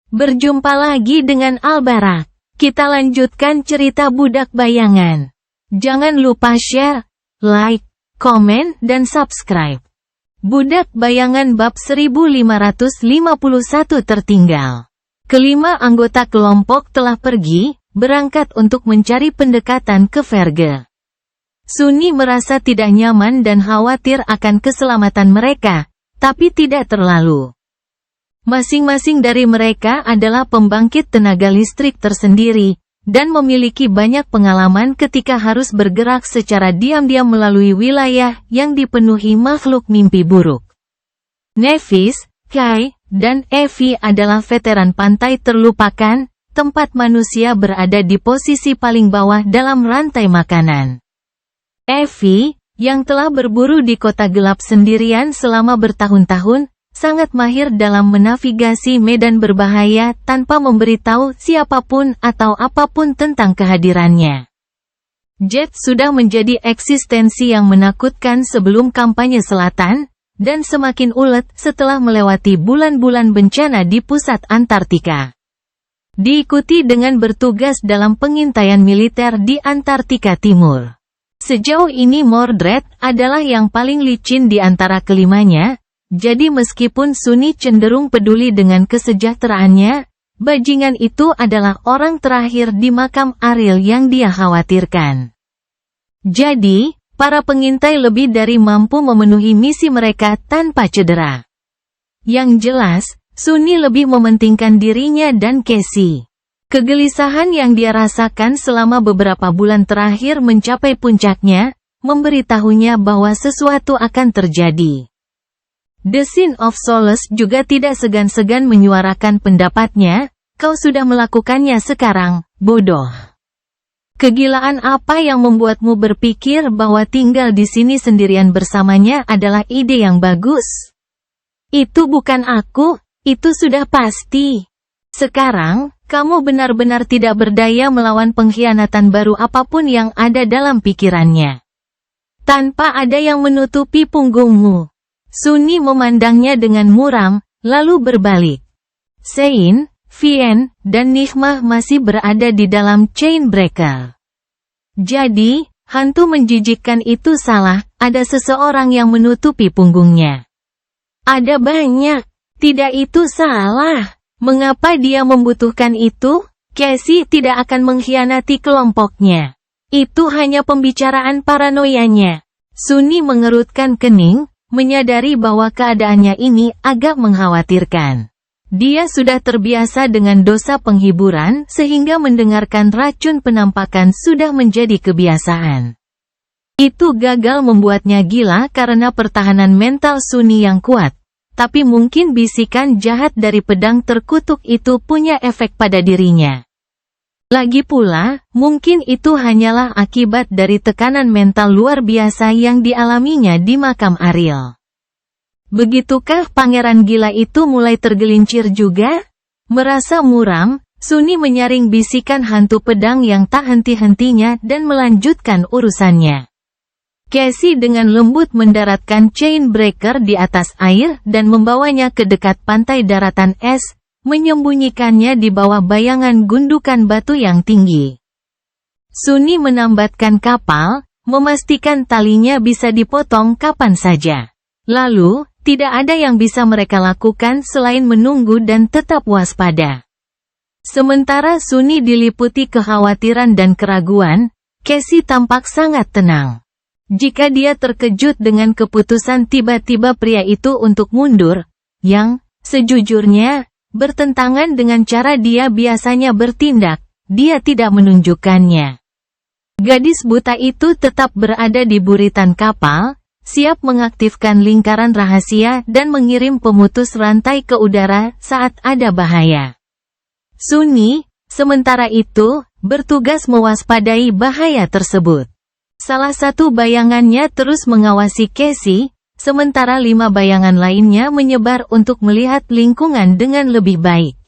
Berjumpa lagi dengan Albarak. Kita lanjutkan cerita Budak Bayangan. Jangan lupa share, like, komen, dan subscribe. Budak Bayangan bab 1551 tertinggal. Kelima anggota kelompok telah pergi, berangkat untuk mencari pendekatan ke Verge. Sunni merasa tidak nyaman dan khawatir akan keselamatan mereka, tapi tidak terlalu. Masing-masing dari mereka adalah pembangkit tenaga listrik tersendiri, dan memiliki banyak pengalaman ketika harus bergerak secara diam-diam melalui wilayah yang dipenuhi makhluk mimpi buruk. Nevis, Kai, dan Evie adalah veteran pantai terlupakan, tempat manusia berada di posisi paling bawah dalam rantai makanan. Evie, yang telah berburu di kota gelap sendirian selama bertahun-tahun, sangat mahir dalam menavigasi medan berbahaya tanpa memberitahu siapapun atau apapun tentang kehadirannya. Jet sudah menjadi eksistensi yang menakutkan sebelum kampanye selatan, dan semakin ulet setelah melewati bulan-bulan bencana di pusat Antartika. Diikuti dengan bertugas dalam pengintaian militer di Antartika Timur. Sejauh ini Mordred adalah yang paling licin di antara kelimanya. Jadi meskipun Sunni cenderung peduli dengan kesejahteraannya, bajingan itu adalah orang terakhir di makam Ariel yang dia khawatirkan. Jadi, para pengintai lebih dari mampu memenuhi misi mereka tanpa cedera. Yang jelas, Sunni lebih mementingkan dirinya dan Casey. Kegelisahan yang dia rasakan selama beberapa bulan terakhir mencapai puncaknya, memberitahunya bahwa sesuatu akan terjadi. The Sin of Solace juga tidak segan-segan menyuarakan pendapatnya, kau sudah melakukannya sekarang, bodoh. Kegilaan apa yang membuatmu berpikir bahwa tinggal di sini sendirian bersamanya adalah ide yang bagus? Itu bukan aku, itu sudah pasti. Sekarang, kamu benar-benar tidak berdaya melawan pengkhianatan baru apapun yang ada dalam pikirannya. Tanpa ada yang menutupi punggungmu. Sunni memandangnya dengan muram, lalu berbalik. Sein, Vien, dan Nihmah masih berada di dalam chain breaker. Jadi, hantu menjijikkan itu salah, ada seseorang yang menutupi punggungnya. Ada banyak, tidak itu salah. Mengapa dia membutuhkan itu? Casey tidak akan mengkhianati kelompoknya. Itu hanya pembicaraan paranoianya. Sunni mengerutkan kening, menyadari bahwa keadaannya ini agak mengkhawatirkan. Dia sudah terbiasa dengan dosa penghiburan sehingga mendengarkan racun penampakan sudah menjadi kebiasaan. Itu gagal membuatnya gila karena pertahanan mental Sunni yang kuat. Tapi mungkin bisikan jahat dari pedang terkutuk itu punya efek pada dirinya. Lagi pula, mungkin itu hanyalah akibat dari tekanan mental luar biasa yang dialaminya di makam Ariel. Begitukah pangeran gila itu mulai tergelincir juga? Merasa muram, Sunni menyaring bisikan hantu pedang yang tak henti-hentinya dan melanjutkan urusannya. Casey dengan lembut mendaratkan chain breaker di atas air dan membawanya ke dekat pantai daratan es, menyembunyikannya di bawah bayangan gundukan batu yang tinggi. Sunni menambatkan kapal, memastikan talinya bisa dipotong kapan saja. Lalu, tidak ada yang bisa mereka lakukan selain menunggu dan tetap waspada. Sementara Sunni diliputi kekhawatiran dan keraguan, Casey tampak sangat tenang. Jika dia terkejut dengan keputusan tiba-tiba pria itu untuk mundur, yang, sejujurnya, bertentangan dengan cara dia biasanya bertindak, dia tidak menunjukkannya. Gadis buta itu tetap berada di buritan kapal, siap mengaktifkan lingkaran rahasia dan mengirim pemutus rantai ke udara saat ada bahaya. Sunni, sementara itu, bertugas mewaspadai bahaya tersebut. Salah satu bayangannya terus mengawasi Casey, sementara 5 bayangan lainnya menyebar untuk melihat lingkungan dengan lebih baik.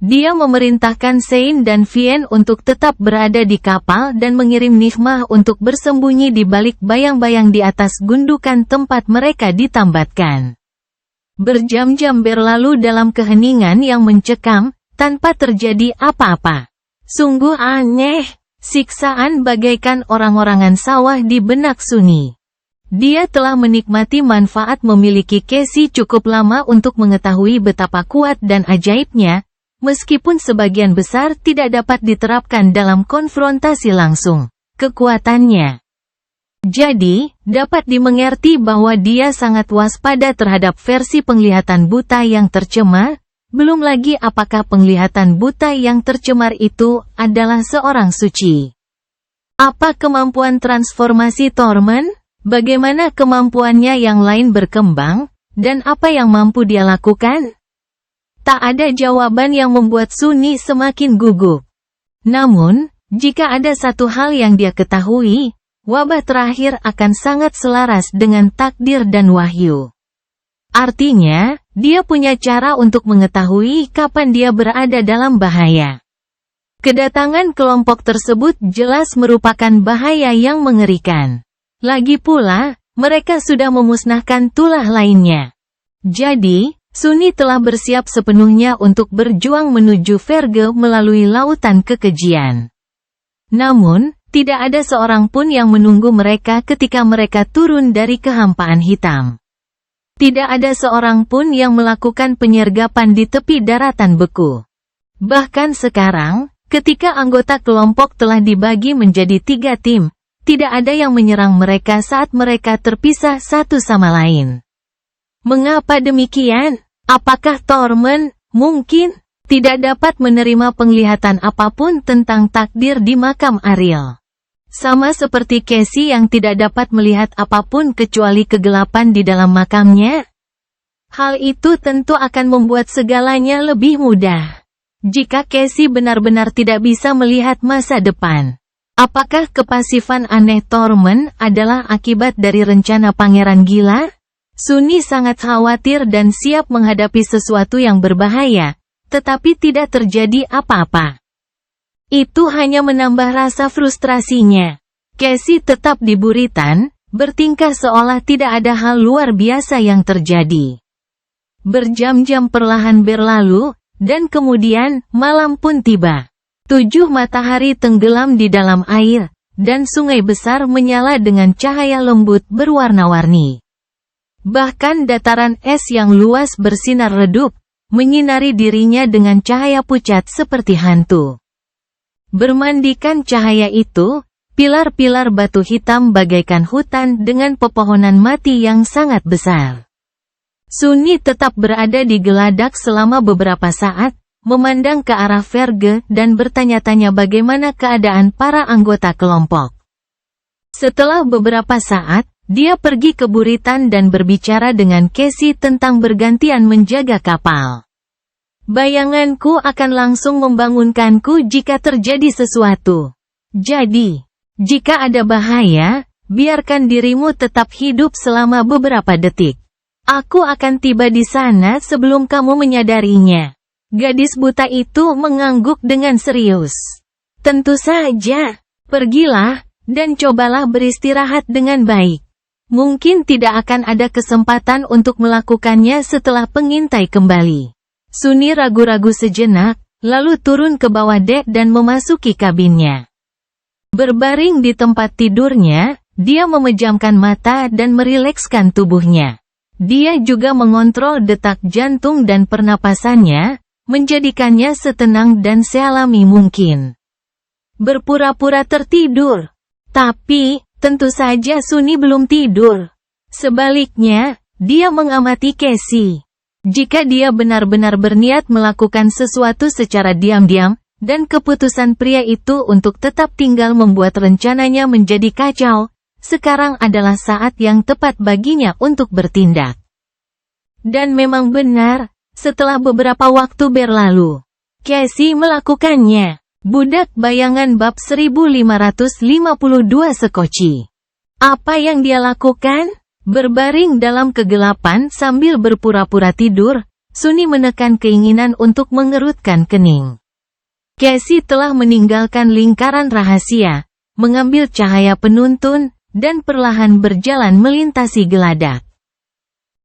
Dia memerintahkan Sein dan Vien untuk tetap berada di kapal dan mengirim Nihmah untuk bersembunyi di balik bayang-bayang di atas gundukan tempat mereka ditambatkan. Berjam-jam berlalu dalam keheningan yang mencekam, tanpa terjadi apa-apa. Sungguh aneh, siksaan bagaikan orang-orangan sawah di benak Sunny. Dia telah menikmati manfaat memiliki Casey cukup lama untuk mengetahui betapa kuat dan ajaibnya, meskipun sebagian besar tidak dapat diterapkan dalam konfrontasi langsung. Kekuatannya jadi, dapat dimengerti bahwa dia sangat waspada terhadap versi penglihatan buta yang tercemar, belum lagi apakah penglihatan buta yang tercemar itu adalah seorang suci. Apa kemampuan transformasi Torment? Bagaimana kemampuannya yang lain berkembang, dan apa yang mampu dia lakukan? Tak ada jawaban yang membuat Sunny semakin gugup. Namun, jika ada satu hal yang dia ketahui, wabah terakhir akan sangat selaras dengan takdir dan wahyu. Artinya, dia punya cara untuk mengetahui kapan dia berada dalam bahaya. Kedatangan kelompok tersebut jelas merupakan bahaya yang mengerikan. Lagi pula, mereka sudah memusnahkan tulah lainnya. Jadi, Sunny telah bersiap sepenuhnya untuk berjuang menuju Verge melalui lautan kekejian. Namun, tidak ada seorang pun yang menunggu mereka ketika mereka turun dari kehampaan hitam. Tidak ada seorang pun yang melakukan penyergapan di tepi daratan beku. Bahkan sekarang, ketika anggota kelompok telah dibagi menjadi 3 tim, tidak ada yang menyerang mereka saat mereka terpisah satu sama lain. Mengapa demikian? Apakah Torment, mungkin, tidak dapat menerima penglihatan apapun tentang takdir di makam Ariel? Sama seperti Casey yang tidak dapat melihat apapun kecuali kegelapan di dalam makamnya? Hal itu tentu akan membuat segalanya lebih mudah. Jika Casey benar-benar tidak bisa melihat masa depan, apakah kepasifan aneh Torment adalah akibat dari rencana pangeran gila? Sunny sangat khawatir dan siap menghadapi sesuatu yang berbahaya, tetapi tidak terjadi apa-apa. Itu hanya menambah rasa frustrasinya. Casey tetap di buritan, bertingkah seolah tidak ada hal luar biasa yang terjadi. Berjam-jam perlahan berlalu, dan kemudian, malam pun tiba. 7 matahari tenggelam di dalam air, dan sungai besar menyala dengan cahaya lembut berwarna-warni. Bahkan dataran es yang luas bersinar redup, menyinari dirinya dengan cahaya pucat seperti hantu. Bermandikan cahaya itu, pilar-pilar batu hitam bagaikan hutan dengan pepohonan mati yang sangat besar. Sunny tetap berada di geladak selama beberapa saat, memandang ke arah Verge dan bertanya-tanya bagaimana keadaan para anggota kelompok. Setelah beberapa saat, dia pergi ke buritan dan berbicara dengan Casey tentang bergantian menjaga kapal. Bayanganku akan langsung membangunkanku jika terjadi sesuatu. Jadi, jika ada bahaya, biarkan dirimu tetap hidup selama beberapa detik. Aku akan tiba di sana sebelum kamu menyadarinya. Gadis buta itu mengangguk dengan serius. Tentu saja, pergilah, dan cobalah beristirahat dengan baik. Mungkin tidak akan ada kesempatan untuk melakukannya setelah pengintai kembali. Sunny ragu-ragu sejenak, lalu turun ke bawah dek dan memasuki kabinnya. Berbaring di tempat tidurnya, dia memejamkan mata dan merilekskan tubuhnya. Dia juga mengontrol detak jantung dan pernapasannya, menjadikannya setenang dan sealami mungkin. Berpura-pura tertidur. Tapi, tentu saja Sunny belum tidur. Sebaliknya, dia mengamati Casey. Jika dia benar-benar berniat melakukan sesuatu secara diam-diam, dan keputusan pria itu untuk tetap tinggal membuat rencananya menjadi kacau, sekarang adalah saat yang tepat baginya untuk bertindak. Dan memang benar, setelah beberapa waktu berlalu, Casey melakukannya. Budak bayangan bab 1552 Sekoci. Apa yang dia lakukan? Berbaring dalam kegelapan sambil berpura-pura tidur, Sunny menekan keinginan untuk mengerutkan kening. Casey telah meninggalkan lingkaran rahasia, mengambil cahaya penuntun, dan perlahan berjalan melintasi geladak.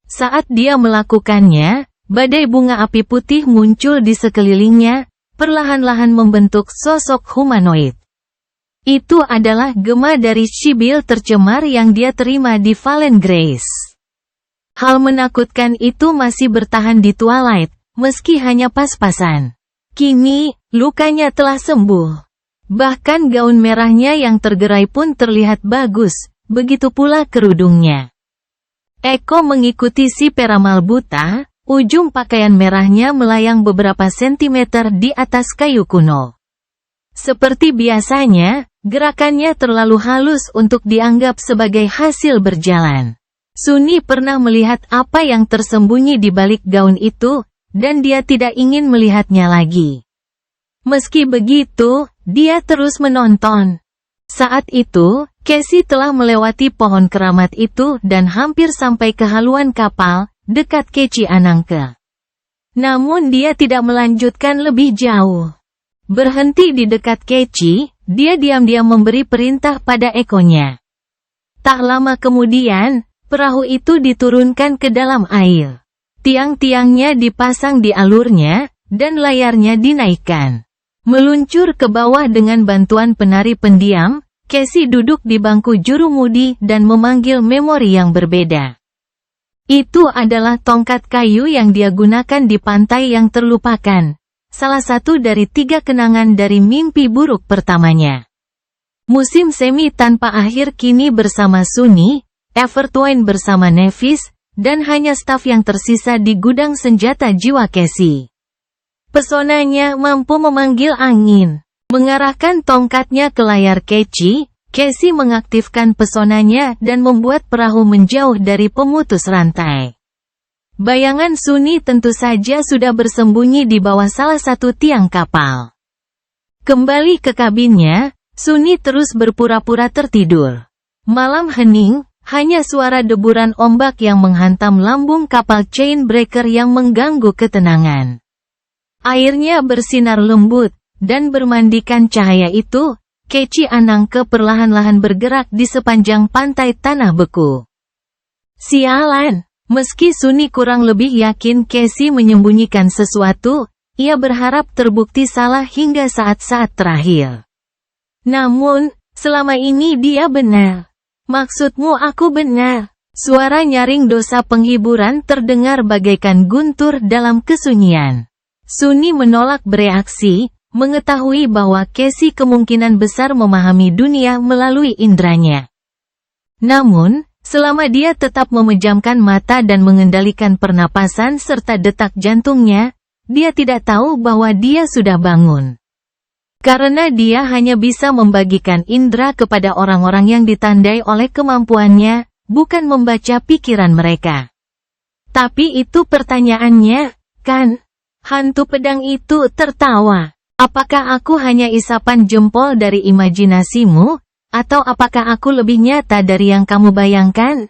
Saat dia melakukannya, badai bunga api putih muncul di sekelilingnya, perlahan-lahan membentuk sosok humanoid. Itu adalah gema dari Sibyl tercemar yang dia terima di Fallen Grace. Hal menakutkan itu masih bertahan di Twilight, meski hanya pas-pasan. Kini, lukanya telah sembuh. Bahkan gaun merahnya yang tergerai pun terlihat bagus, begitu pula kerudungnya. Eko mengikuti si peramal buta, ujung pakaian merahnya melayang beberapa sentimeter di atas kayu kuno. Seperti biasanya, gerakannya terlalu halus untuk dianggap sebagai hasil berjalan. Sunni pernah melihat apa yang tersembunyi di balik gaun itu, dan dia tidak ingin melihatnya lagi. Meski begitu, dia terus menonton. Saat itu, Cassie telah melewati pohon keramat itu dan hampir sampai ke haluan kapal, dekat Keci Anangke. Namun dia tidak melanjutkan lebih jauh. Berhenti di dekat Keci, dia diam-diam memberi perintah pada ekornya. Tak lama kemudian, perahu itu diturunkan ke dalam air. Tiang-tiangnya dipasang di alurnya, dan layarnya dinaikkan. Meluncur ke bawah dengan bantuan penari pendiam, Cassie duduk di bangku jurumudi dan memanggil memori yang berbeda. Itu adalah tongkat kayu yang dia gunakan di pantai yang terlupakan. Salah satu dari 3 kenangan dari mimpi buruk pertamanya. Musim semi tanpa akhir kini bersama Sunni, Evertwine bersama Nevis, dan hanya staf yang tersisa di gudang senjata jiwa Cassie. Pesonanya mampu memanggil angin. Mengarahkan tongkatnya ke layar Keci, Cassie mengaktifkan pesonanya dan membuat perahu menjauh dari pemutus rantai. Bayangan Sunni tentu saja sudah bersembunyi di bawah salah satu tiang kapal. Kembali ke kabinnya, Sunni terus berpura-pura tertidur. Malam hening, hanya suara deburan ombak yang menghantam lambung kapal Chainbreaker yang mengganggu ketenangan. Airnya bersinar lembut, dan bermandikan cahaya itu, Keci Anangke perlahan-lahan bergerak di sepanjang pantai tanah beku. Sialan! Meski Sunni kurang lebih yakin Cassie menyembunyikan sesuatu, ia berharap terbukti salah hingga saat-saat terakhir. Namun, selama ini dia benar. Maksudmu aku benar. Suara nyaring dosa penghiburan terdengar bagaikan guntur dalam kesunyian. Sunni menolak bereaksi, mengetahui bahwa Cassie kemungkinan besar memahami dunia melalui indranya. Namun, selama dia tetap memejamkan mata dan mengendalikan pernapasan serta detak jantungnya, dia tidak tahu bahwa dia sudah bangun. Karena dia hanya bisa membagikan indera kepada orang-orang yang ditandai oleh kemampuannya, bukan membaca pikiran mereka. Tapi itu pertanyaannya, kan? Hantu pedang itu tertawa. Apakah aku hanya isapan jempol dari imajinasimu, atau apakah aku lebih nyata dari yang kamu bayangkan?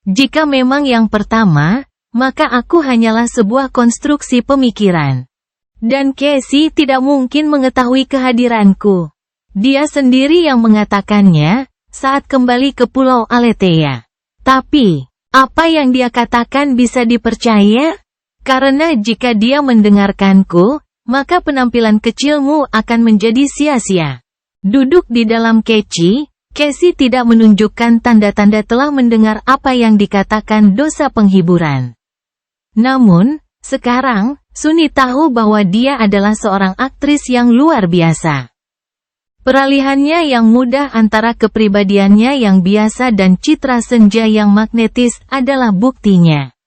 Jika memang yang pertama, maka aku hanyalah sebuah konstruksi pemikiran. Dan Cassie tidak mungkin mengetahui kehadiranku. Dia sendiri yang mengatakannya, saat kembali ke Pulau Aletheia. Tapi, apa yang dia katakan bisa dipercaya? Karena jika dia mendengarkanku, maka penampilan kecilmu akan menjadi sia-sia. Duduk di dalam Keci, Cassie tidak menunjukkan tanda-tanda telah mendengar apa yang dikatakan dosa penghiburan. Namun, sekarang, Sunni tahu bahwa dia adalah seorang aktris yang luar biasa. Peralihannya yang mudah antara kepribadiannya yang biasa dan citra senja yang magnetis adalah buktinya.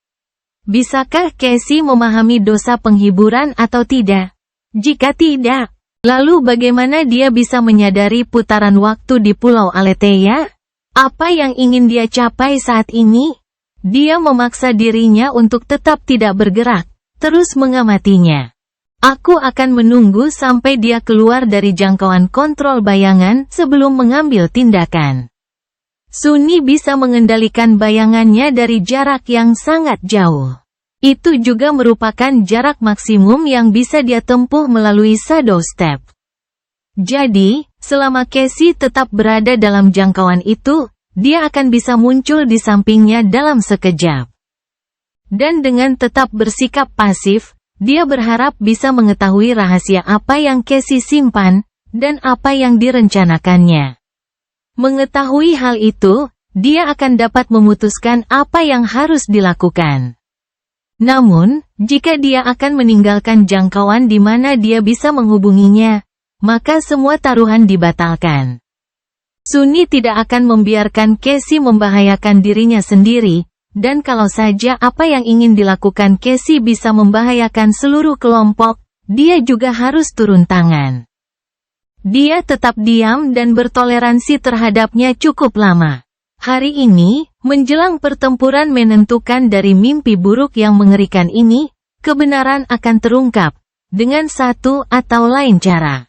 Bisakah Cassie memahami dosa penghiburan atau tidak? Jika tidak, lalu bagaimana dia bisa menyadari putaran waktu di Pulau Aletheia? Apa yang ingin dia capai saat ini? Dia memaksa dirinya untuk tetap tidak bergerak, terus mengamatinya. Aku akan menunggu sampai dia keluar dari jangkauan kontrol bayangan sebelum mengambil tindakan. Sunni bisa mengendalikan bayangannya dari jarak yang sangat jauh. Itu juga merupakan jarak maksimum yang bisa dia tempuh melalui Shadow Step. Jadi, selama Cassie tetap berada dalam jangkauan itu, dia akan bisa muncul di sampingnya dalam sekejap. dan dengan tetap bersikap pasif, dia berharap bisa mengetahui rahasia apa yang Casey simpan, dan apa yang direncanakannya. Mengetahui hal itu, dia akan dapat memutuskan apa yang harus dilakukan. Namun, jika dia akan meninggalkan jangkauan di mana dia bisa menghubunginya, maka semua taruhan dibatalkan. Sunny tidak akan membiarkan Casey membahayakan dirinya sendiri, dan kalau saja apa yang ingin dilakukan Casey bisa membahayakan seluruh kelompok, dia juga harus turun tangan. Dia tetap diam dan bertoleransi terhadapnya cukup lama. Hari ini, menjelang pertempuran menentukan dari mimpi buruk yang mengerikan ini, kebenaran akan terungkap, dengan satu atau lain cara.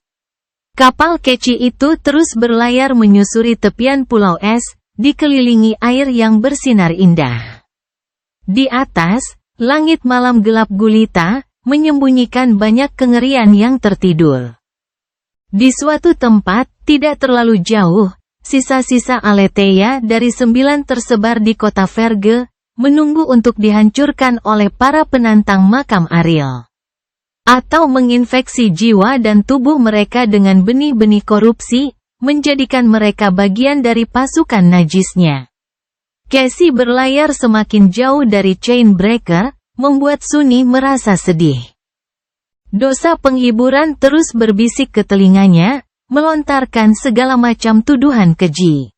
Kapal kecil itu terus berlayar menyusuri tepian pulau es, dikelilingi air yang bersinar indah. Di atas, langit malam gelap gulita, menyembunyikan banyak kengerian yang tertidur. Di suatu tempat, tidak terlalu jauh, sisa-sisa Aletheia dari 9 tersebar di kota Verge, menunggu untuk dihancurkan oleh para penantang makam Ariel. Atau menginfeksi jiwa dan tubuh mereka dengan benih-benih korupsi, menjadikan mereka bagian dari pasukan najisnya. Casey berlayar semakin jauh dari Chainbreaker, membuat Sunny merasa sedih. Dosa penghiburan terus berbisik ke telinganya, melontarkan segala macam tuduhan keji.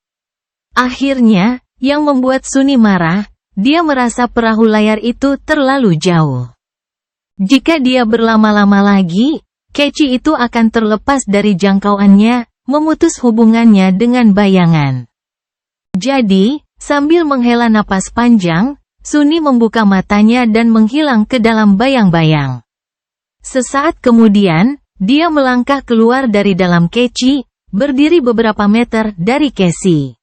Akhirnya, yang membuat Sunny marah, dia merasa perahu layar itu terlalu jauh. Jika dia berlama-lama lagi, Casey itu akan terlepas dari jangkauannya, memutus hubungannya dengan bayangan. Jadi, sambil menghela napas panjang, Sunny membuka matanya dan menghilang ke dalam bayang-bayang. Sesaat kemudian, dia melangkah keluar dari dalam Casey, berdiri beberapa meter dari Casey.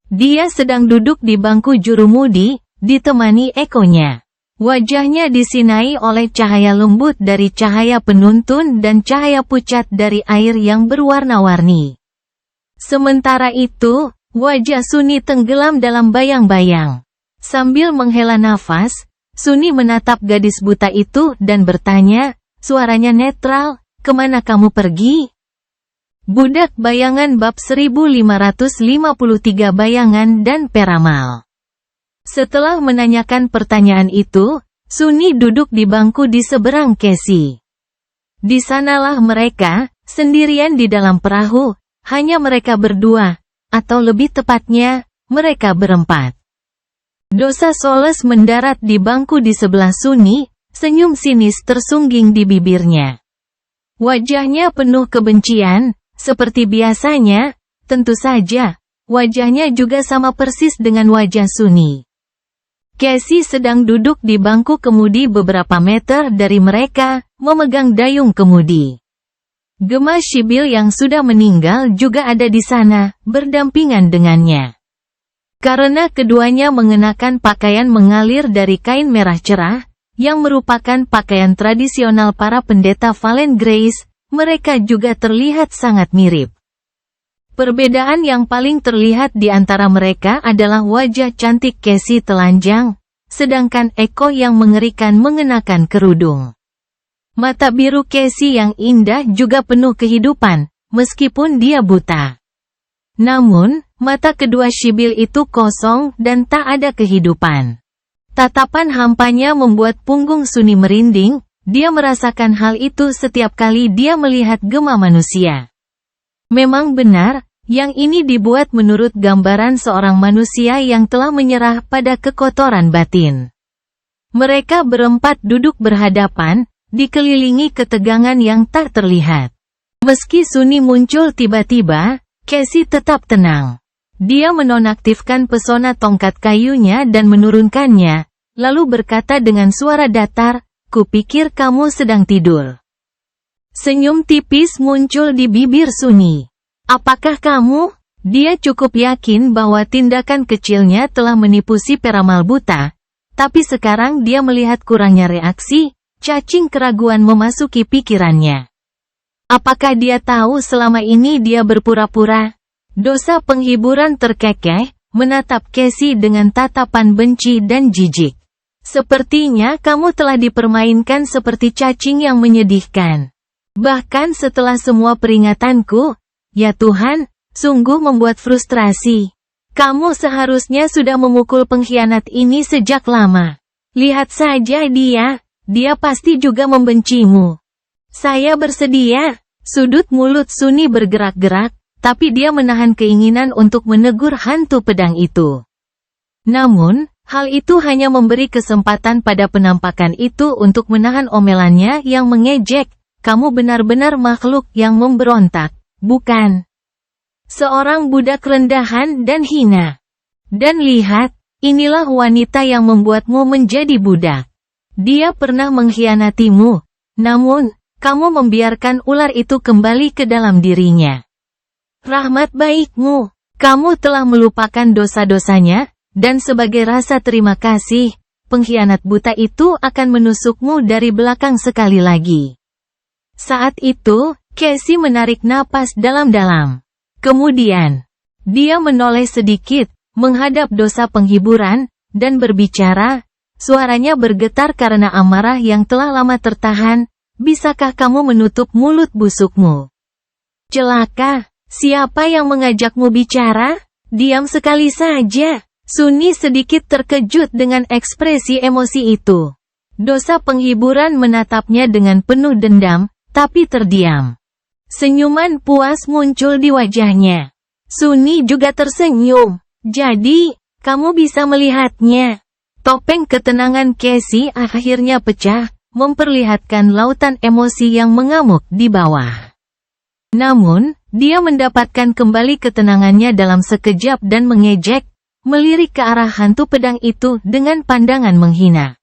Dia sedang duduk di bangku jurumudi, ditemani ekonya. Wajahnya disinai oleh cahaya lembut dari cahaya penuntun dan cahaya pucat dari air yang berwarna-warni. Sementara itu, wajah Sunny tenggelam dalam bayang-bayang. Sambil menghela nafas, Sunny menatap gadis buta itu dan bertanya, suaranya netral, "Kemana kamu pergi?" Budak Bayangan bab 1553 Bayangan dan Peramal. Setelah menanyakan pertanyaan itu, Sunny duduk di bangku di seberang Casey. Di sanalah mereka, sendirian di dalam perahu, hanya mereka berdua, atau lebih tepatnya, mereka berempat. Dosa Soles mendarat di bangku di sebelah Sunny, senyum sinis tersungging di bibirnya. Wajahnya penuh kebencian, seperti biasanya, tentu saja, wajahnya juga sama persis dengan wajah Sunny. Casey sedang duduk di bangku kemudi beberapa meter dari mereka, memegang dayung kemudi. Gemma Sibyl yang sudah meninggal juga ada di sana, berdampingan dengannya. Karena keduanya mengenakan pakaian mengalir dari kain merah cerah, yang merupakan pakaian tradisional para pendeta Valen Grace, mereka juga terlihat sangat mirip. Perbedaan yang paling terlihat di antara mereka adalah wajah cantik Casey telanjang, sedangkan Eko yang mengerikan mengenakan kerudung. Mata biru Casey yang indah juga penuh kehidupan, meskipun dia buta. Namun, mata kedua Sibyl itu kosong dan tak ada kehidupan. Tatapan hampanya membuat punggung Sunny merinding, dia merasakan hal itu setiap kali dia melihat Gemma manusia. Memang benar, yang ini dibuat menurut gambaran seorang manusia yang telah menyerah pada kekotoran batin. Mereka berempat duduk berhadapan, dikelilingi ketegangan yang tak terlihat. Meski Sunny muncul tiba-tiba, Casey tetap tenang. Dia menonaktifkan pesona tongkat kayunya dan menurunkannya, lalu berkata dengan suara datar, "Kupikir kamu sedang tidur." Senyum tipis muncul di bibir Sunny. "Apakah kamu?" Dia cukup yakin bahwa tindakan kecilnya telah menipu si peramal buta, tapi sekarang dia melihat kurangnya reaksi, cacing keraguan memasuki pikirannya. Apakah dia tahu selama ini dia berpura-pura? Dosa penghiburan terkekeh, menatap Casey dengan tatapan benci dan jijik. Sepertinya kamu telah dipermainkan seperti cacing yang menyedihkan. Bahkan setelah semua peringatanku, ya Tuhan, sungguh membuat frustrasi. Kamu seharusnya sudah memukul pengkhianat ini sejak lama. Lihat saja dia pasti juga membencimu. Saya bersedia. Sudut mulut Sunni bergerak-gerak, tapi dia menahan keinginan untuk menegur hantu pedang itu. Namun, hal itu hanya memberi kesempatan pada penampakan itu untuk menahan omelannya yang mengejek, kamu benar-benar makhluk yang memberontak, bukan? Seorang budak rendahan dan hina. Dan lihat, inilah wanita yang membuatmu menjadi budak. Dia pernah mengkhianatimu, namun, kamu membiarkan ular itu kembali ke dalam dirinya. Rahmat baikmu, kamu telah melupakan dosa-dosanya, dan sebagai rasa terima kasih, pengkhianat buta itu akan menusukmu dari belakang sekali lagi. Saat itu, Casey menarik napas dalam-dalam. Kemudian, dia menoleh sedikit, menghadap dosa penghiburan, dan berbicara, suaranya bergetar karena amarah yang telah lama tertahan, bisakah kamu menutup mulut busukmu? Celaka, siapa yang mengajakmu bicara? Diam sekali saja. Sunni sedikit terkejut dengan ekspresi emosi itu. Dosa penghiburan menatapnya dengan penuh dendam, tapi terdiam. Senyuman puas muncul di wajahnya. Sunni juga tersenyum. Jadi, kamu bisa melihatnya. Topeng ketenangan Casey akhirnya pecah, memperlihatkan lautan emosi yang mengamuk di bawah. Namun, dia mendapatkan kembali ketenangannya dalam sekejap dan mengejek, melirik ke arah hantu pedang itu dengan pandangan menghina.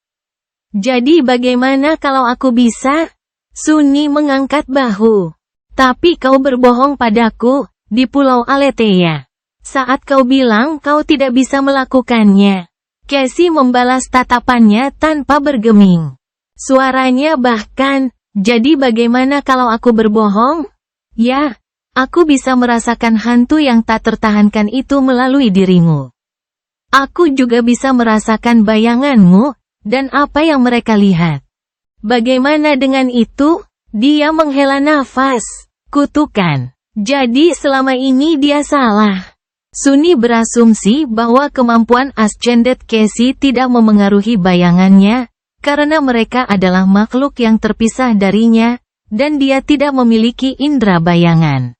Jadi bagaimana kalau aku bisa? Sunni mengangkat bahu. Tapi kau berbohong padaku, di Pulau Aletheia. Saat kau bilang kau tidak bisa melakukannya. Casey membalas tatapannya tanpa bergeming. Suaranya bahkan, jadi bagaimana kalau aku berbohong? Ya, aku bisa merasakan hantu yang tak tertahankan itu melalui dirimu. Aku juga bisa merasakan bayanganmu, dan apa yang mereka lihat. Bagaimana dengan itu? Dia menghela nafas. Kutukan. Jadi selama ini dia salah. Sunni berasumsi bahwa kemampuan Ascended Casey tidak memengaruhi bayangannya, karena mereka adalah makhluk yang terpisah darinya, dan dia tidak memiliki indera bayangan.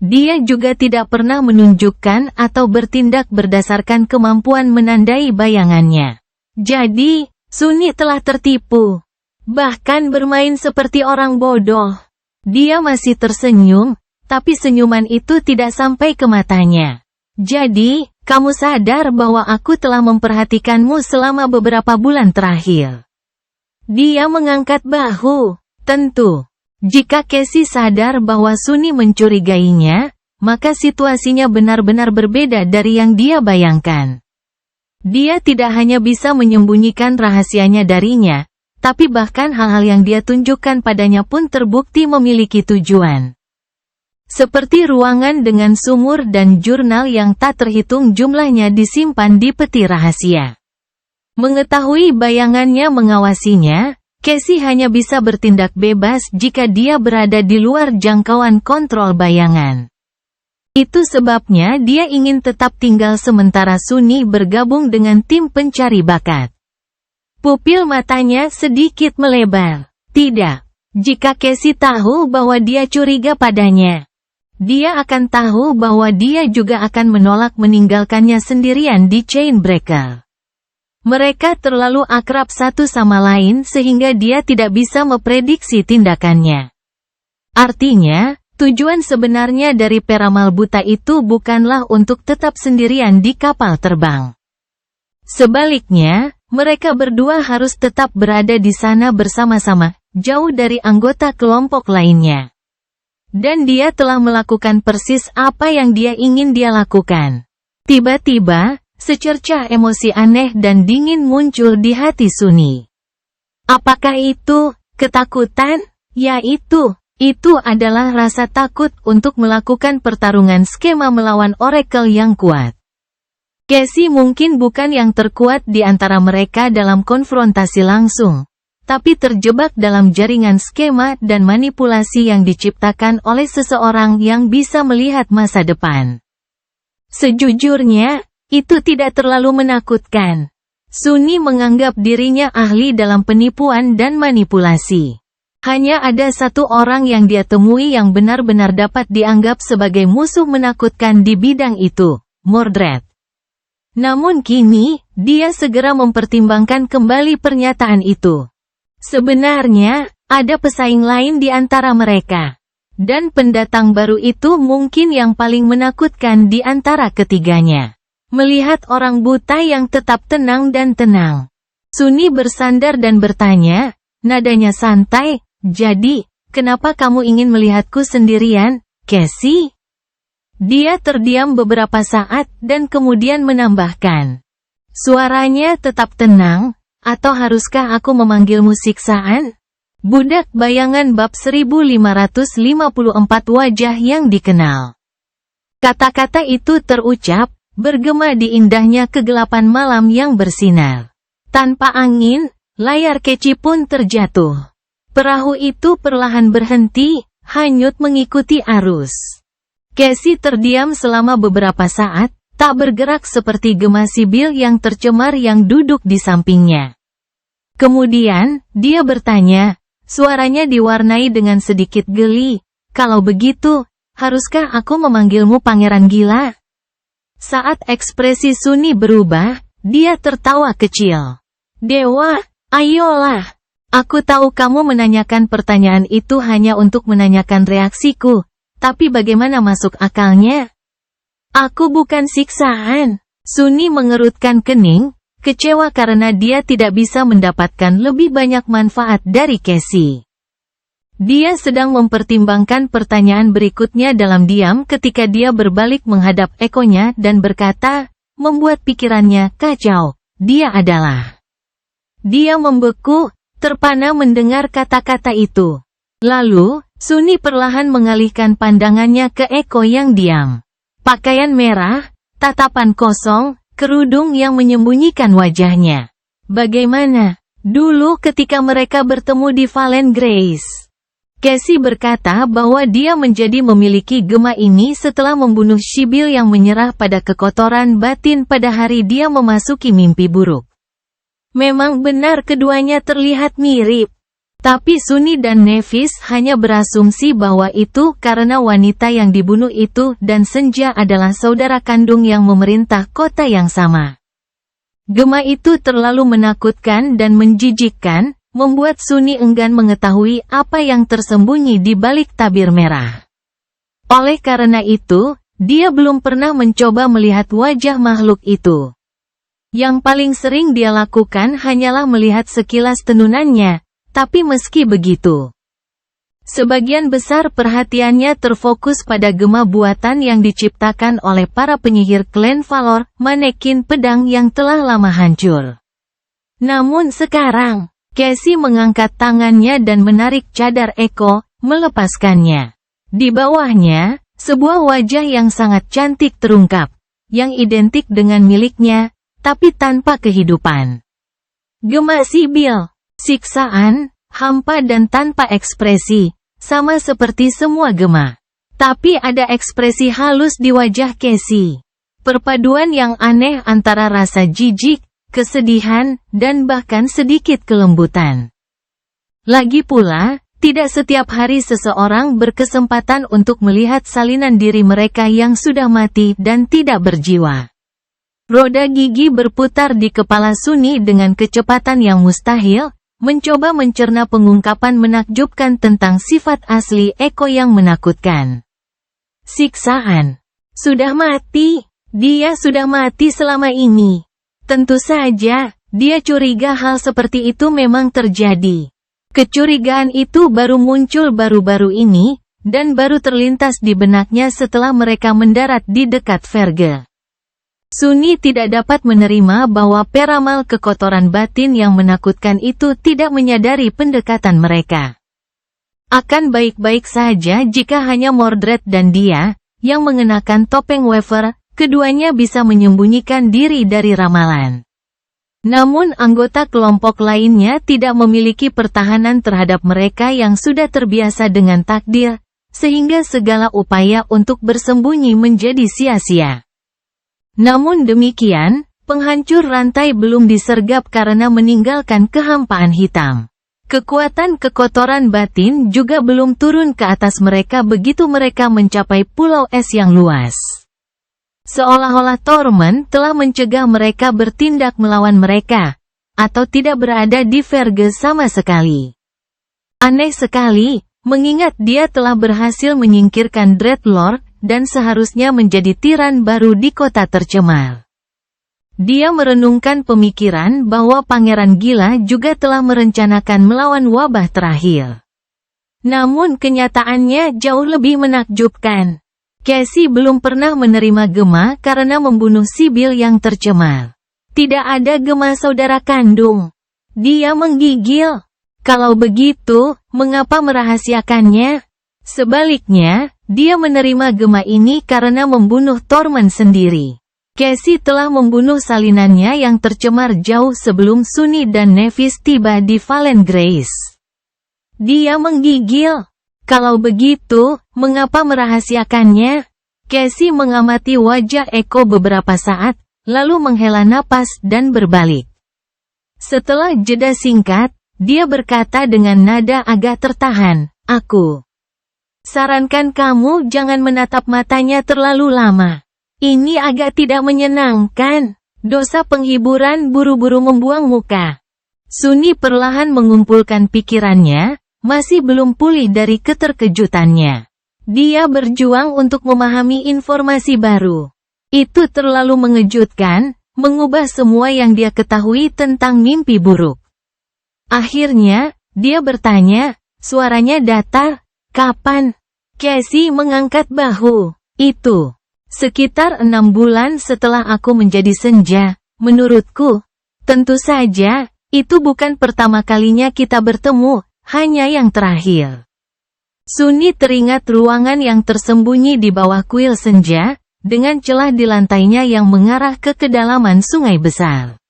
Dia juga tidak pernah menunjukkan atau bertindak berdasarkan kemampuan menandai bayangannya. Jadi, Sunni telah tertipu. Bahkan bermain seperti orang bodoh. Dia masih tersenyum, tapi senyuman itu tidak sampai ke matanya. Jadi, kamu sadar bahwa aku telah memperhatikanmu selama beberapa bulan terakhir. Dia mengangkat bahu. Tentu. Jika Casey sadar bahwa Sunni mencurigainya, maka situasinya benar-benar berbeda dari yang dia bayangkan. Dia tidak hanya bisa menyembunyikan rahasianya darinya, tapi bahkan hal-hal yang dia tunjukkan padanya pun terbukti memiliki tujuan. Seperti ruangan dengan sumur dan jurnal yang tak terhitung jumlahnya disimpan di peti rahasia. Mengetahui bayangannya mengawasinya, Casey hanya bisa bertindak bebas jika dia berada di luar jangkauan kontrol bayangan. Itu sebabnya dia ingin tetap tinggal sementara Sunni bergabung dengan tim pencari bakat. Pupil matanya sedikit melebar. Tidak. Jika Casey tahu bahwa dia curiga padanya, dia akan tahu bahwa dia juga akan menolak meninggalkannya sendirian di Chainbreaker. Mereka terlalu akrab satu sama lain sehingga dia tidak bisa memprediksi tindakannya. Artinya, tujuan sebenarnya dari peramal buta itu bukanlah untuk tetap sendirian di kapal terbang. Sebaliknya, mereka berdua harus tetap berada di sana bersama-sama, jauh dari anggota kelompok lainnya. Dan dia telah melakukan persis apa yang dia ingin dia lakukan. Tiba-tiba, secercah emosi aneh dan dingin muncul di hati Sunni. Apakah itu ketakutan? Ya itu adalah rasa takut untuk melakukan pertarungan skema melawan Oracle yang kuat. Casey mungkin bukan yang terkuat di antara mereka dalam konfrontasi langsung, tapi terjebak dalam jaringan skema dan manipulasi yang diciptakan oleh seseorang yang bisa melihat masa depan. Sejujurnya, itu tidak terlalu menakutkan. Sunni menganggap dirinya ahli dalam penipuan dan manipulasi. Hanya ada satu orang yang dia temui yang benar-benar dapat dianggap sebagai musuh menakutkan di bidang itu, Mordred. Namun kini, dia segera mempertimbangkan kembali pernyataan itu. Sebenarnya, ada pesaing lain di antara mereka. Dan pendatang baru itu mungkin yang paling menakutkan di antara ketiganya. Melihat orang buta yang tetap tenang dan tenang. Sunni bersandar dan bertanya, nadanya santai, jadi, kenapa kamu ingin melihatku sendirian, Casey? Dia terdiam beberapa saat dan kemudian menambahkan. Suaranya tetap tenang, atau haruskah aku memanggilmu siksaan? Budak Bayangan bab 1554 wajah yang dikenal. Kata-kata itu terucap, bergema di indahnya kegelapan malam yang bersinar. Tanpa angin, layar Casey pun terjatuh. Perahu itu perlahan berhenti, hanyut mengikuti arus. Casey terdiam selama beberapa saat, tak bergerak seperti Gema Sibyl yang tercemar yang duduk di sampingnya. Kemudian, dia bertanya, suaranya diwarnai dengan sedikit geli, kalau begitu, haruskah aku memanggilmu pangeran gila? Saat ekspresi Sunni berubah, dia tertawa kecil. Dewa, ayolah. Aku tahu kamu menanyakan pertanyaan itu hanya untuk menanyakan reaksiku. Tapi bagaimana masuk akalnya? Aku bukan siksaan. Sunni mengerutkan kening, kecewa karena dia tidak bisa mendapatkan lebih banyak manfaat dari Casey. Dia sedang mempertimbangkan pertanyaan berikutnya dalam diam ketika dia berbalik menghadap Echo-nya dan berkata, membuat pikirannya kacau, dia adalah. Dia membeku, terpana mendengar kata-kata itu. Lalu, Sunni perlahan mengalihkan pandangannya ke Echo yang diam. Pakaian merah, tatapan kosong, kerudung yang menyembunyikan wajahnya. Bagaimana? Dulu ketika mereka bertemu di Valen Grace. Casey berkata bahwa dia menjadi memiliki gema ini setelah membunuh Sibyl yang menyerah pada kekotoran batin pada hari dia memasuki mimpi buruk. Memang benar keduanya terlihat mirip. Tapi Sunni dan Nevis hanya berasumsi bahwa itu karena wanita yang dibunuh itu dan Senja adalah saudara kandung yang memerintah kota yang sama. Gema itu terlalu menakutkan dan menjijikkan, membuat Sunni enggan mengetahui apa yang tersembunyi di balik tabir merah. Oleh karena itu, dia belum pernah mencoba melihat wajah makhluk itu. Yang paling sering dia lakukan hanyalah melihat sekilas tenunannya. Tapi meski begitu, sebagian besar perhatiannya terfokus pada gema buatan yang diciptakan oleh para penyihir klan Valor, manekin pedang yang telah lama hancur. Namun sekarang, Casey mengangkat tangannya dan menarik cadar Echo, melepaskannya. Di bawahnya, sebuah wajah yang sangat cantik terungkap, yang identik dengan miliknya, tapi tanpa kehidupan. Gema Sibyl. Siksaan, hampa dan tanpa ekspresi, sama seperti semua gema. Tapi ada ekspresi halus di wajah Casey. Perpaduan yang aneh antara rasa jijik, kesedihan, dan bahkan sedikit kelembutan. Lagi pula, tidak setiap hari seseorang berkesempatan untuk melihat salinan diri mereka yang sudah mati dan tidak berjiwa. Roda gigi berputar di kepala Sunni dengan kecepatan yang mustahil, mencoba mencerna pengungkapan menakjubkan tentang sifat asli Echo yang menakutkan. Siksaan. Sudah mati. Dia sudah mati selama ini. Tentu saja, dia curiga hal seperti itu memang terjadi. Kecurigaan itu baru muncul baru-baru ini, dan baru terlintas di benaknya setelah mereka mendarat di dekat Verge. Sunni tidak dapat menerima bahwa peramal kekotoran batin yang menakutkan itu tidak menyadari pendekatan mereka. Akan baik-baik saja jika hanya Mordred dan dia, yang mengenakan topeng wafer, keduanya bisa menyembunyikan diri dari ramalan. Namun anggota kelompok lainnya tidak memiliki pertahanan terhadap mereka yang sudah terbiasa dengan takdir, sehingga segala upaya untuk bersembunyi menjadi sia-sia. Namun demikian, penghancur rantai belum disergap karena meninggalkan kehampaan hitam. Kekuatan kekotoran batin juga belum turun ke atas mereka begitu mereka mencapai pulau es yang luas. Seolah-olah Torment telah mencegah mereka bertindak melawan mereka, atau tidak berada di Verge sama sekali. Aneh sekali, mengingat dia telah berhasil menyingkirkan Dreadlord, dan seharusnya menjadi tiran baru di kota tercemar. Dia merenungkan pemikiran bahwa Pangeran Gila juga telah merencanakan melawan wabah terakhir. Namun kenyataannya jauh lebih menakjubkan. Cassie belum pernah menerima Gema karena membunuh Sibyl yang tercemar. Tidak ada Gema saudara kandung. Dia menggigil. Kalau begitu, mengapa merahasiakannya? Sebaliknya, dia menerima Gema ini karena membunuh Torment sendiri. Cassie telah membunuh salinannya yang tercemar jauh sebelum Sunny dan Nevis tiba di Valen Grace. Dia menggigil. Kalau begitu, mengapa merahasiakannya? Cassie mengamati wajah Echo beberapa saat, lalu menghela napas dan berbalik. Setelah jeda singkat, dia berkata dengan nada agak tertahan, "Aku sarankan kamu jangan menatap matanya terlalu lama. Ini agak tidak menyenangkan. Dosa penghiburan buru-buru membuang muka." Sunny perlahan mengumpulkan pikirannya, masih belum pulih dari keterkejutannya. Dia berjuang untuk memahami informasi baru. Itu terlalu mengejutkan, mengubah semua yang dia ketahui tentang mimpi buruk. Akhirnya, dia bertanya, suaranya datar, "Kapan?" Cassie mengangkat bahu. "Itu sekitar 6 bulan setelah aku menjadi senja, menurutku. Tentu saja, itu bukan pertama kalinya kita bertemu, hanya yang terakhir." Sunny teringat ruangan yang tersembunyi di bawah kuil senja, dengan celah di lantainya yang mengarah ke kedalaman sungai besar.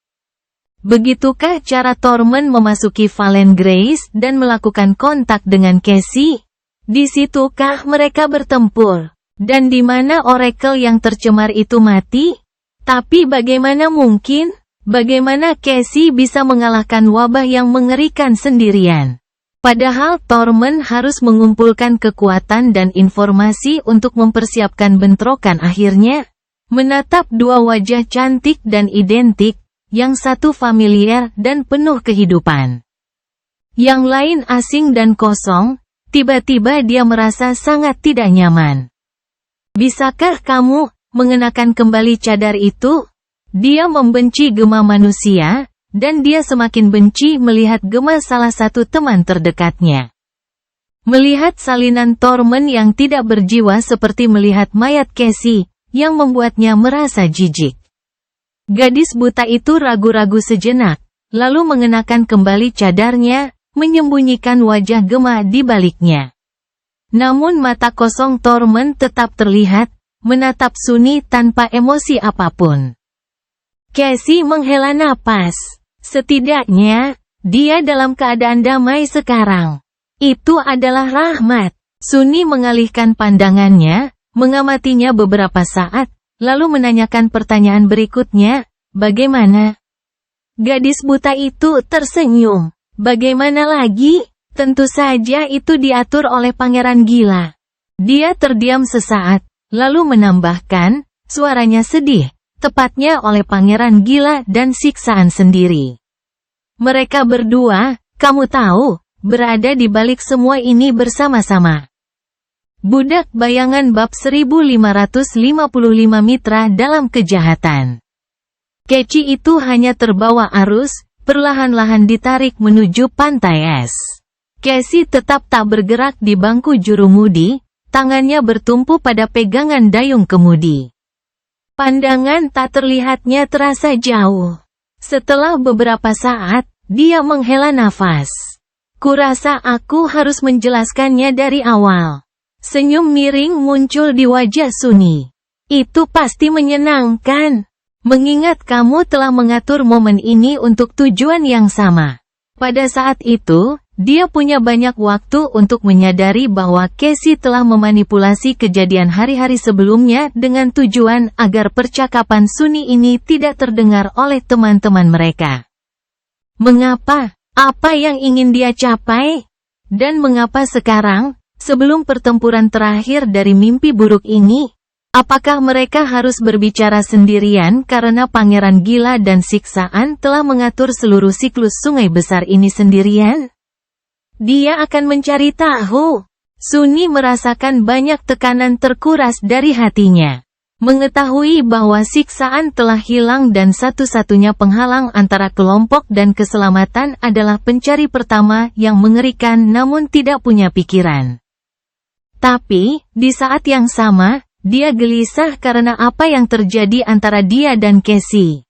Begitukah cara Torment memasuki Valen Grace dan melakukan kontak dengan Cassie? Di situkah mereka bertempur? Dan di mana Oracle yang tercemar itu mati? Tapi bagaimana mungkin? Bagaimana Cassie bisa mengalahkan wabah yang mengerikan sendirian? Padahal Torment harus mengumpulkan kekuatan dan informasi untuk mempersiapkan bentrokan akhirnya. Menatap dua wajah cantik dan identik, yang satu familiar dan penuh kehidupan. Yang lain asing dan kosong, tiba-tiba dia merasa sangat tidak nyaman. "Bisakah kamu mengenakan kembali cadar itu?" Dia membenci Gema manusia, dan dia semakin benci melihat Gema salah satu teman terdekatnya. Melihat salinan Torment yang tidak berjiwa seperti melihat mayat Cassie, yang membuatnya merasa jijik. Gadis buta itu ragu-ragu sejenak, lalu mengenakan kembali cadarnya, menyembunyikan wajah Gema di baliknya. Namun mata kosong Torment tetap terlihat, menatap Sunny tanpa emosi apapun. Cassie menghela napas. Setidaknya, dia dalam keadaan damai sekarang. Itu adalah rahmat. Sunny mengalihkan pandangannya, mengamatinya beberapa saat, lalu menanyakan pertanyaan berikutnya, "Bagaimana?" Gadis buta itu tersenyum. "Bagaimana lagi? Tentu saja itu diatur oleh Pangeran Gila." Dia terdiam sesaat, lalu menambahkan, suaranya sedih, tepatnya oleh Pangeran Gila dan siksaan sendiri. Mereka berdua, kamu tahu, berada di balik semua ini bersama-sama. Budak Bayangan bab 1555 Mitra dalam Kejahatan. Keci itu hanya terbawa arus, perlahan-lahan ditarik menuju pantai es. Cassie tetap tak bergerak di bangku jurumudi, tangannya bertumpu pada pegangan dayung kemudi. Pandangan tak terlihatnya terasa jauh. Setelah beberapa saat, dia menghela nafas. "Kurasa aku harus menjelaskannya dari awal." Senyum miring muncul di wajah Sunny. Itu pasti menyenangkan. Mengingat kamu telah mengatur momen ini untuk tujuan yang sama. Pada saat itu, dia punya banyak waktu untuk menyadari bahwa Casey telah memanipulasi kejadian hari-hari sebelumnya dengan tujuan agar percakapan Sunny ini tidak terdengar oleh teman-teman mereka. Mengapa? Apa yang ingin dia capai? Dan mengapa sekarang, sebelum pertempuran terakhir dari mimpi buruk ini? Apakah mereka harus berbicara sendirian karena Pangeran Gila dan Siksaan telah mengatur seluruh siklus sungai besar ini sendirian? Dia akan mencari tahu. Sunny merasakan banyak tekanan terkuras dari hatinya. Mengetahui bahwa Siksaan telah hilang dan satu-satunya penghalang antara kelompok dan keselamatan adalah pencari pertama yang mengerikan namun tidak punya pikiran. Tapi, di saat yang sama, dia gelisah karena apa yang terjadi antara dia dan Casey.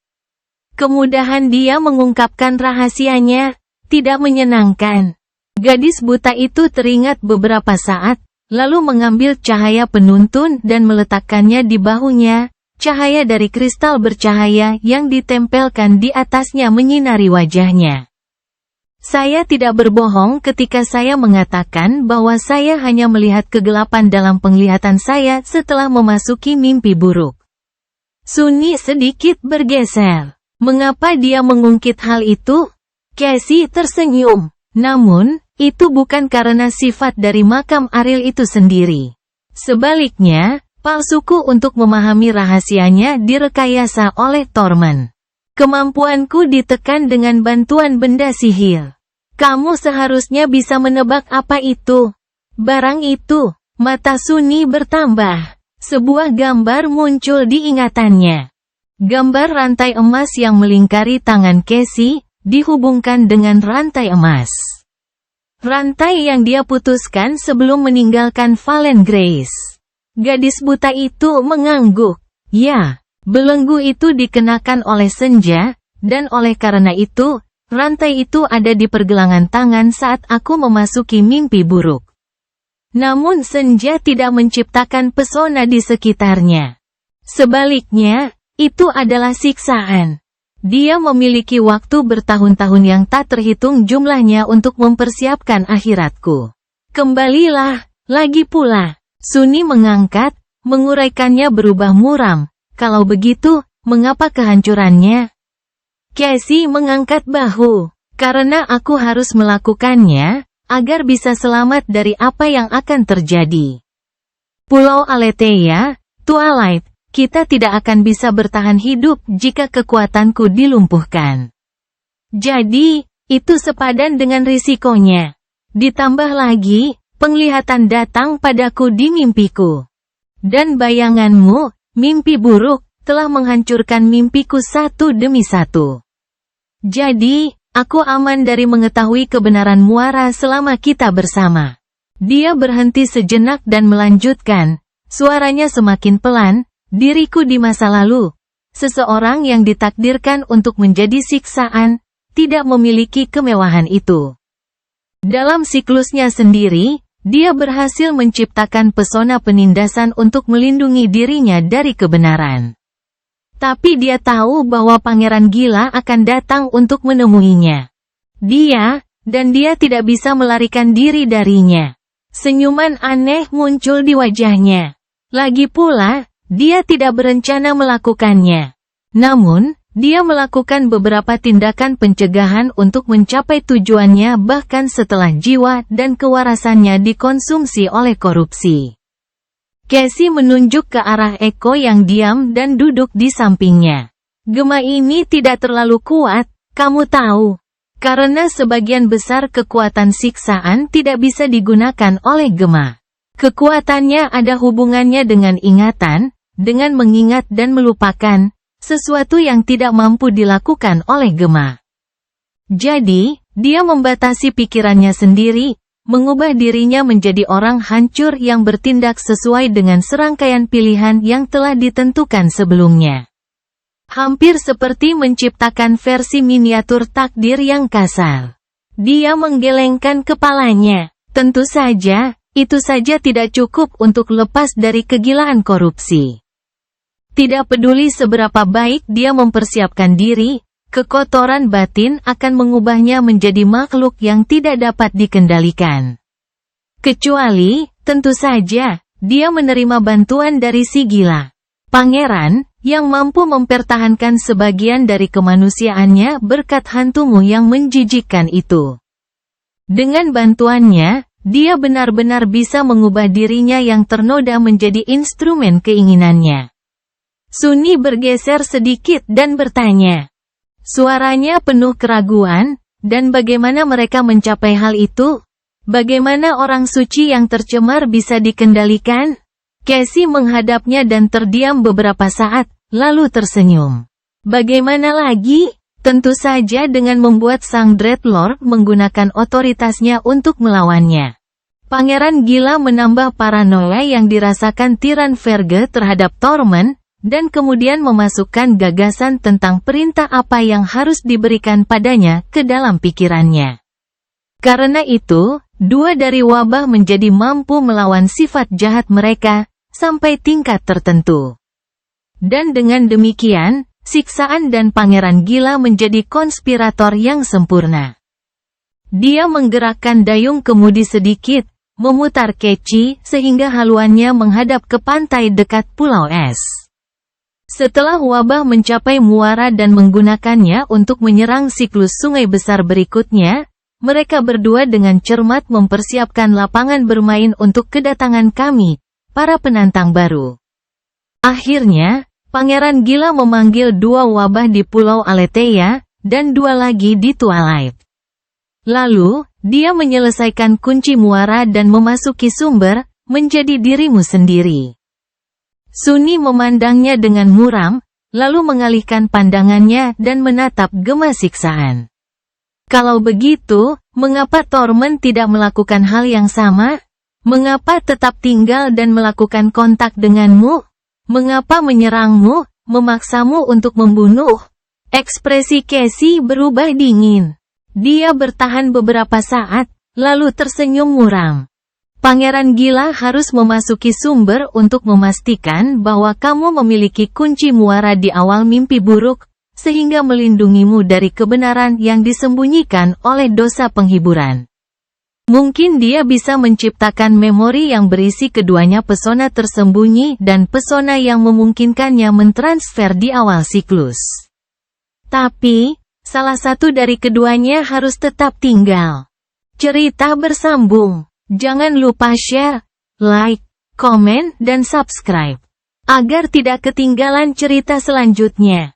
Kemudahan dia mengungkapkan rahasianya, tidak menyenangkan. Gadis buta itu teringat beberapa saat, lalu mengambil cahaya penuntun dan meletakkannya di bahunya. Cahaya dari kristal bercahaya yang ditempelkan di atasnya menyinari wajahnya. Saya tidak berbohong ketika saya mengatakan bahwa saya hanya melihat kegelapan dalam penglihatan saya setelah memasuki mimpi buruk. Sunny sedikit bergeser. Mengapa dia mengungkit hal itu? Casey tersenyum. Namun, itu bukan karena sifat dari makam Ariel itu sendiri. Sebaliknya, palsuku untuk memahami rahasianya direkayasa oleh Torment. Kemampuanku ditekan dengan bantuan benda sihir. Kamu seharusnya bisa menebak apa itu. Barang itu. Mata Sunny bertambah. Sebuah gambar muncul di ingatannya. Gambar rantai emas yang melingkari tangan Casey, dihubungkan dengan rantai emas. Rantai yang dia putuskan sebelum meninggalkan Valen Grace. Gadis buta itu mengangguk. Ya. Belenggu itu dikenakan oleh senja, dan oleh karena itu, rantai itu ada di pergelangan tangan saat aku memasuki mimpi buruk. Namun senja tidak menciptakan pesona di sekitarnya. Sebaliknya, itu adalah siksaan. Dia memiliki waktu bertahun-tahun yang tak terhitung jumlahnya untuk mempersiapkan akhiratku. Kembalilah, lagi pula. Sunny mengangkat, menguraikannya berubah muram. Kalau begitu, mengapa kehancurannya? Casey mengangkat bahu. Karena aku harus melakukannya, agar bisa selamat dari apa yang akan terjadi. Pulau Aletheia, Twilight, kita tidak akan bisa bertahan hidup jika kekuatanku dilumpuhkan. Jadi, itu sepadan dengan risikonya. Ditambah lagi, penglihatan datang padaku di mimpiku. Dan bayanganmu, mimpi buruk, telah menghancurkan mimpiku satu demi satu. Jadi, aku aman dari mengetahui kebenaran muara selama kita bersama. Dia berhenti sejenak dan melanjutkan, suaranya semakin pelan, diriku di masa lalu. Seseorang yang ditakdirkan untuk menjadi siksaan, tidak memiliki kemewahan itu. Dalam siklusnya sendiri, dia berhasil menciptakan pesona penindasan untuk melindungi dirinya dari kebenaran. Tapi dia tahu bahwa Pangeran Gila akan datang untuk menemuinya. Dia tidak bisa melarikan diri darinya. Senyuman aneh muncul di wajahnya. Lagi pula, dia tidak berencana melakukannya. Namun, dia melakukan beberapa tindakan pencegahan untuk mencapai tujuannya bahkan setelah jiwa dan kewarasannya dikonsumsi oleh korupsi. Casey menunjuk ke arah Eko yang diam dan duduk di sampingnya. Gema ini tidak terlalu kuat, kamu tahu. Karena sebagian besar kekuatan siksaan tidak bisa digunakan oleh Gema. Kekuatannya ada hubungannya dengan ingatan, dengan mengingat dan melupakan, sesuatu yang tidak mampu dilakukan oleh Gema. Jadi, dia membatasi pikirannya sendiri, mengubah dirinya menjadi orang hancur yang bertindak sesuai dengan serangkaian pilihan yang telah ditentukan sebelumnya. Hampir seperti menciptakan versi miniatur takdir yang kasar. Dia menggelengkan kepalanya. Tentu saja, itu saja tidak cukup untuk lepas dari kegilaan korupsi. Tidak peduli seberapa baik dia mempersiapkan diri, kekotoran batin akan mengubahnya menjadi makhluk yang tidak dapat dikendalikan. Kecuali, tentu saja, dia menerima bantuan dari si gila pangeran, yang mampu mempertahankan sebagian dari kemanusiaannya berkat hantumu yang menjijikkan itu. Dengan bantuannya, dia benar-benar bisa mengubah dirinya yang ternoda menjadi instrumen keinginannya. Sunni bergeser sedikit dan bertanya. Suaranya penuh keraguan, dan bagaimana mereka mencapai hal itu? Bagaimana orang suci yang tercemar bisa dikendalikan? Casey menghadapnya dan terdiam beberapa saat, lalu tersenyum. Bagaimana lagi? Tentu saja dengan membuat sang Dreadlord menggunakan otoritasnya untuk melawannya. Pangeran gila menambah paranoia yang dirasakan Tiran Verge terhadap Torment, dan kemudian memasukkan gagasan tentang perintah apa yang harus diberikan padanya ke dalam pikirannya. Karena itu, dua dari wabah menjadi mampu melawan sifat jahat mereka, sampai tingkat tertentu. Dan dengan demikian, siksaan dan pangeran gila menjadi konspirator yang sempurna. Dia menggerakkan dayung kemudi sedikit, memutar keci, sehingga haluannya menghadap ke pantai dekat Pulau Es. Setelah wabah mencapai muara dan menggunakannya untuk menyerang siklus sungai besar berikutnya, mereka berdua dengan cermat mempersiapkan lapangan bermain untuk kedatangan kami, para penantang baru. Akhirnya, Pangeran Gila memanggil dua wabah di Pulau Aletheia, dan dua lagi di Twilight. Lalu, dia menyelesaikan kunci muara dan memasuki sumber, menjadi dirimu sendiri. Sunni memandangnya dengan muram, lalu mengalihkan pandangannya dan menatap gema siksaan. Kalau begitu, mengapa Torment tidak melakukan hal yang sama? Mengapa tetap tinggal dan melakukan kontak denganmu? Mengapa menyerangmu, memaksamu untuk membunuh? Ekspresi Casey berubah dingin. Dia bertahan beberapa saat, lalu tersenyum muram. Pangeran gila harus memasuki sumber untuk memastikan bahwa kamu memiliki kunci muara di awal mimpi buruk, sehingga melindungimu dari kebenaran yang disembunyikan oleh dosa penghiburan. Mungkin dia bisa menciptakan memori yang berisi keduanya pesona tersembunyi dan pesona yang memungkinkannya mentransfer di awal siklus. Tapi, salah satu dari keduanya harus tetap tinggal. Cerita bersambung. Jangan lupa share, like, komen, dan subscribe. Agar tidak ketinggalan cerita selanjutnya.